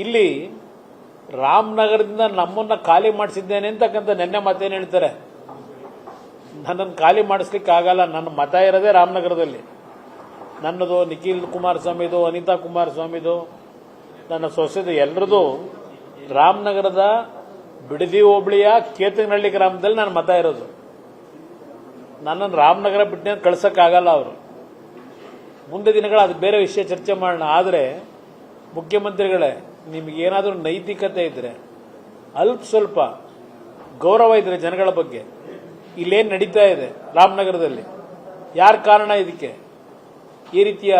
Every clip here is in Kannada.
ಇಲ್ಲಿ ರಾಮನಗರದಿಂದ ನಮ್ಮನ್ನ ಖಾಲಿ ಮಾಡಿಸಿದ್ದೇನೆ ಅಂತಕ್ಕಂಥ ನೆನ್ನೆ ಮತ್ತೇನು ಹೇಳ್ತಾರೆ, ನನ್ನನ್ನು ಖಾಲಿ ಮಾಡಿಸ್ಲಿಕ್ಕೆ ಆಗಲ್ಲ, ನನ್ನ ಮತ ಇರೋದೇ ರಾಮನಗರದಲ್ಲಿ. ನನ್ನದು, ನಿಖಿಲ್ ಕುಮಾರಸ್ವಾಮಿದು, ಅನಿತಾ ಕುಮಾರಸ್ವಾಮಿದು, ನನ್ನ ಸೊಸೆದು, ಎಲ್ಲರದು ರಾಮನಗರದ ಬಿಡದಿ ಹೋಬಳಿಯ ಕೇತನಹಳ್ಳಿ ಗ್ರಾಮದಲ್ಲಿ ನನ್ನ ಮತ ಇರೋದು. ನನ್ನನ್ನು ರಾಮನಗರ ಬಿಟ್ಟು ಕಳ್ಸಕ್ಕಾಗಲ್ಲ ಅವರು. ಮುಂದೆ ದಿನಗಳ ಅದು ಬೇರೆ ವಿಷಯ ಚರ್ಚೆ ಮಾಡೋಣ. ಆದರೆ ಮುಖ್ಯಮಂತ್ರಿಗಳೇ, ನಿಮಗೇನಾದರೂ ನೈತಿಕತೆ ಇದ್ರೆ, ಅಲ್ಪ ಸ್ವಲ್ಪ ಗೌರವ ಇದ್ರೆ ಜನಗಳ ಬಗ್ಗೆ, ಇಲ್ಲೇನು ನಡೀತಾ ಇದೆ ರಾಮನಗರದಲ್ಲಿ, ಯಾರ ಕಾರಣ ಇದಕ್ಕೆ? ಈ ರೀತಿಯ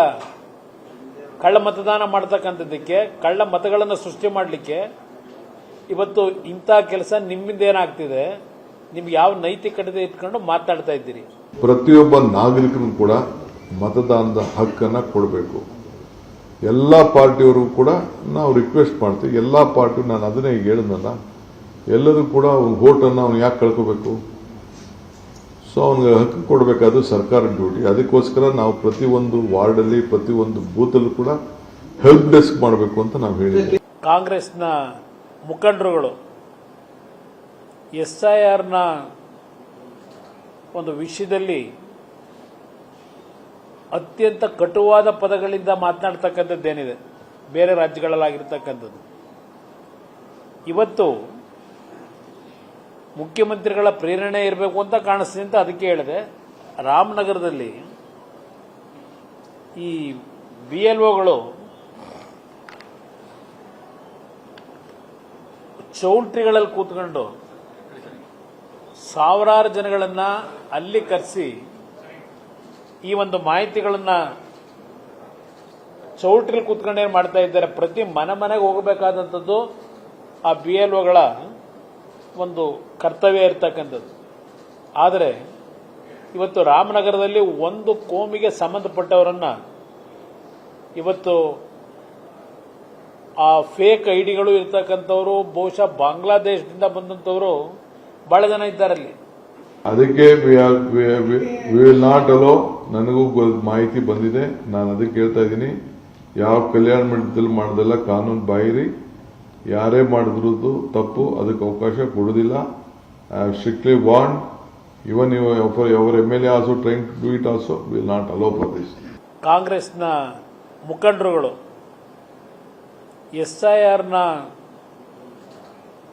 ಕಳ್ಳ ಮತದಾನ ಮಾಡ್ತಕ್ಕಂಥದ್ದಕ್ಕೆ, ಕಳ್ಳ ಮತಗಳನ್ನು ಸೃಷ್ಟಿ ಮಾಡಲಿಕ್ಕೆ ಇವತ್ತು ಇಂಥ ಕೆಲಸ ನಿಮ್ಮಿಂದ ಏನಾಗ್ತಿದೆ? ನಿಮ್ಗೆ ಯಾವ ನೈತಿಕತೆ ಇಟ್ಕೊಂಡು ಮಾತನಾಡ್ತಾ ಇದ್ದೀರಿ? ಪ್ರತಿಯೊಬ್ಬ ನಾಗರಿಕರು ಕೂಡ ಮತದಾನದ ಹಕ್ಕನ್ನು ಕೊಡಬೇಕು. ಎಲ್ಲ ಪಾರ್ಟಿಯವರು ಕೂಡ ನಾವು ರಿಕ್ವೆಸ್ಟ್ ಮಾಡ್ತೀವಿ. ಎಲ್ಲ ಪಾರ್ಟಿ, ನಾನು ಅದನ್ನೇ ಈಗ ಹೇಳಿದ್ನಲ್ಲ, ಎಲ್ಲರೂ ಕೂಡ ವೋಟನ್ನು ಅವನು ಯಾಕೆ ಕಳ್ಕೋಬೇಕು? ಸೊ ಅವನಿಗೆ ಹಕ್ಕು ಕೊಡಬೇಕಾದ್ರು ಸರ್ಕಾರದ ಡ್ಯೂಟಿ. ಅದಕ್ಕೋಸ್ಕರ ನಾವು ಪ್ರತಿಯೊಂದು ವಾರ್ಡಲ್ಲಿ, ಪ್ರತಿಯೊಂದು ಬೂತಲ್ಲೂ ಕೂಡ ಹೆಲ್ಪ್ ಡೆಸ್ಕ್ ಮಾಡಬೇಕು ಅಂತ ನಾವು ಹೇಳಿದ್ವಿ. ಕಾಂಗ್ರೆಸ್ನ ಮುಖಂಡರುಗಳು SIRನ ಒಂದು ವಿಷಯದಲ್ಲಿ ಅತ್ಯಂತ ಕಟುವಾದ ಪದಗಳಿಂದ ಮಾತನಾಡ್ತಕ್ಕಂಥದ್ದೇನಿದೆ, ಬೇರೆ ರಾಜ್ಯಗಳಲ್ಲಾಗಿರ್ತಕ್ಕಂಥದ್ದು, ಇವತ್ತು ಮುಖ್ಯಮಂತ್ರಿಗಳ ಪ್ರೇರಣೆ ಇರಬೇಕು ಅಂತ ಕಾಣಿಸ್ತೀನಿ ಅಂತ ಅದಕ್ಕೆ ಹೇಳಿದೆ. ರಾಮನಗರದಲ್ಲಿ ಈ BLOಗಳು ಚೌಲ್ಟ್ರಿಗಳಲ್ಲಿ ಕೂತ್ಕೊಂಡು ಸಾವಿರಾರು ಜನಗಳನ್ನ ಅಲ್ಲಿ ಕರೆಸಿ ಈ ಒಂದು ಮಾಹಿತಿಗಳನ್ನ ಚೌಲ್ಟ್ರಿಯಲ್ಲಿ ಕೂತ್ಕೊಂಡು ಏನು ಮಾಡ್ತಾ ಇದ್ದಾರೆ? ಪ್ರತಿ ಮನೆಗೆ ಹೋಗಬೇಕಾದಂಥದ್ದು ಆ BLOಗಳ ಒಂದು ಕರ್ತವ್ಯ ಇರತಕ್ಕಂಥದ್ದು. ಆದರೆ ಇವತ್ತು ರಾಮನಗರದಲ್ಲಿ ಒಂದು ಕೋಮಿಗೆ ಸಂಬಂಧಪಟ್ಟವರನ್ನ ಇವತ್ತು ಆ ಫೇಕ್ ಐಡಿಗಳು ಇರ್ತಕ್ಕಂಥವ್ರು, ಬಹುಶಃ ಬಾಂಗ್ಲಾದೇಶದಿಂದ ಬಂದಂಥವರು ಬಹಳ ಜನ ಇದ್ದಾರಲ್ಲಿ. ಅದಕ್ಕೆ ವಿಲ್ ನಾಟ್ ಅಲೋ. ನನಗೂ ಮಾಹಿತಿ ಬಂದಿದೆ, ನಾನು ಅದಕ್ಕೆ ಹೇಳ್ತಾ ಇದ್ದೀನಿ, ಯಾವ ಕಲ್ಯಾಣ ಮಂಟಪದಲ್ಲಿ ಮಾಡೋದೆಲ್ಲ ಕಾನೂನು ಬಾಹಿರಿ. ಯಾರೇ ಮಾಡಿದ್ರು ತಪ್ಪು, ಅದಕ್ಕೆ ಅವಕಾಶ ಕೊಡುವುದಿಲ್ಲ. I have strictly warn even our MLA also trying to do it also. Will not allow for this. ಕಾಂಗ್ರೆಸ್ನ ಮುಖಂಡರುಗಳು SIRನ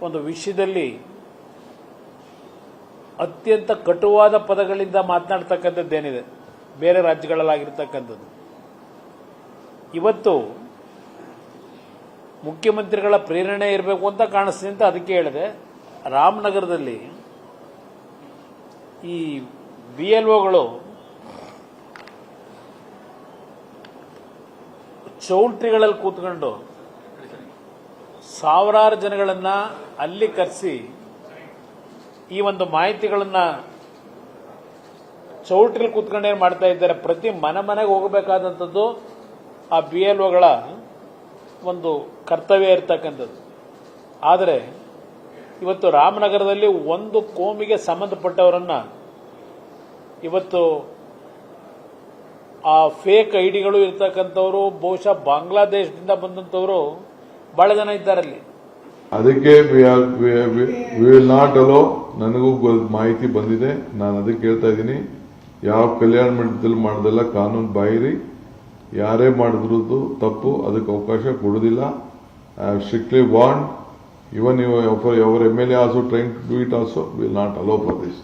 ಒಂದು ವಿಷಯದಲ್ಲಿ ಅತ್ಯಂತ ಕಟುವಾದ ಪದಗಳಿಂದ ಮಾತನಾಡ್ತಕ್ಕಂಥದ್ದೇನಿದೆ, ಬೇರೆ ರಾಜ್ಯಗಳಲ್ಲಾಗಿರ್ತಕ್ಕಂಥದ್ದು, ಇವತ್ತು ಮುಖ್ಯಮಂತ್ರಿಗಳ ಪ್ರೇರಣೆ ಇರಬೇಕು ಅಂತ ಕಾಣಿಸ್ತೀನಿ ಅಂತ ಅದಕ್ಕೆ ಹೇಳಿದೆ. ರಾಮನಗರದಲ್ಲಿ ಈ BLOಗಳು ಚೌಲ್ಟ್ರಿಗಳಲ್ಲಿ ಕೂತ್ಕೊಂಡು ಸಾವಿರಾರು ಜನಗಳನ್ನ ಅಲ್ಲಿ ಕರೆಸಿ ಈ ಒಂದು ಮಾಹಿತಿಗಳನ್ನ ಚೌಲ್ಟ್ರಿಯಲ್ಲಿ ಕೂತ್ಕೊಂಡು ಏನು ಮಾಡ್ತಾ ಇದ್ದಾರೆ? ಪ್ರತಿ ಮನೆಗೆ ಹೋಗಬೇಕಾದಂಥದ್ದು ಆ BLOಗಳ ಒಂದು ಕರ್ತವ್ಯ ಇರತಕ್ಕಂಥದ್ದು. ಆದರೆ ಇವತ್ತು ರಾಮನಗರದಲ್ಲಿ ಒಂದು ಕೋಮಿಗೆ ಸಂಬಂಧಪಟ್ಟವರನ್ನ ಇವತ್ತು ಆ ಫೇಕ್ ಐಡಿಗಳು ಇರ್ತಕ್ಕಂಥವ್ರು, ಬಹುಶಃ ಬಾಂಗ್ಲಾದೇಶದಿಂದ ಬಂದಂಥವರು ಬಹಳ ಜನ ಇದ್ದಾರಲ್ಲಿ. ಅದಕ್ಕೆ ವಿಲ್ ನಾಟ್ ಅಲೋ. ನನಗೂ ಮಾಹಿತಿ ಬಂದಿದೆ, ನಾನು ಅದಕ್ಕೆ ಹೇಳ್ತಾ ಇದ್ದೀನಿ, ಯಾವ ಕಲ್ಯಾಣ ಮಂಟಪದಲ್ಲಿ ಮಾಡೋದೆಲ್ಲ ಕಾನೂನು ಬಾಹಿರಿ. ಯಾರೇ ಮಾಡಿದ್ರು ತಪ್ಪು, ಅದಕ್ಕೆ ಅವಕಾಶ ಕೊಡುವುದಿಲ್ಲ. I have strictly warn even our MLA also trying to do it also. Will not allow for this.